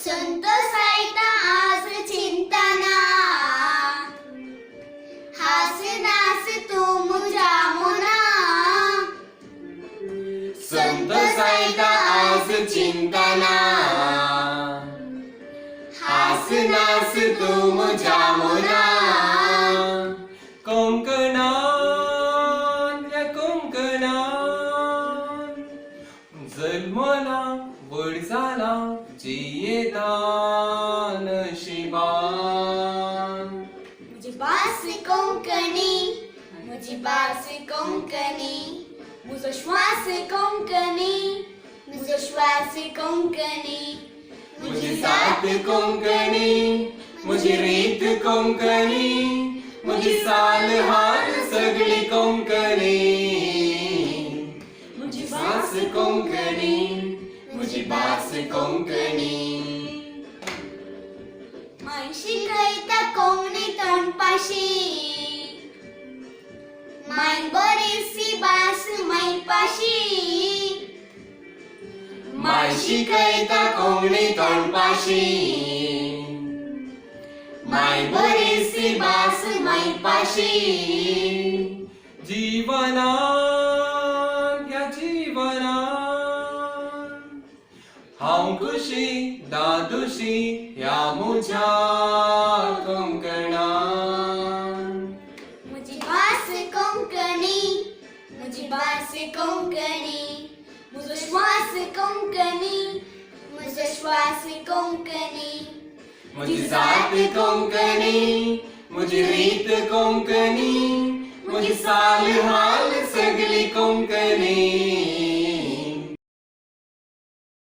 संत साईता आज चिंतना हासनास तू मुझा मुना संत साईता आज चिंतना हासनास तू मुझा मुना कोंकणात या कोंकणात जन्मला वड झाला जियेदान शिबान मुझी बास कोंकणी मुझी बास कोंकणी मुझो श्वास कोंकणी मुझो श्वास कोंकणी मुझी जात कोंकणी मुझी रीत कोंकणी मुझी साल हाल सगळी कोंकणी मुझी बास कोंकणी मुझी बास कोंकणी मायशी कैता कोंकणी तोंडपाशी माय बरीसी बास मायपाशी माय शिकयता कोंकणी तोंडपाशी माय बरीसी बास मायपाशी जीवनात या जीवनात हांव खुशी दादुशी या मुझ्या कोंकणात मुझी बास कोंकणी मुझी बास कोंकणी मुझो श्वास कोंकणी मुझो श्वास कोंकणी मुझी जात कोंकणी मुझी रीत कोंकणी मुझी साल हाल सगळी कोंकणी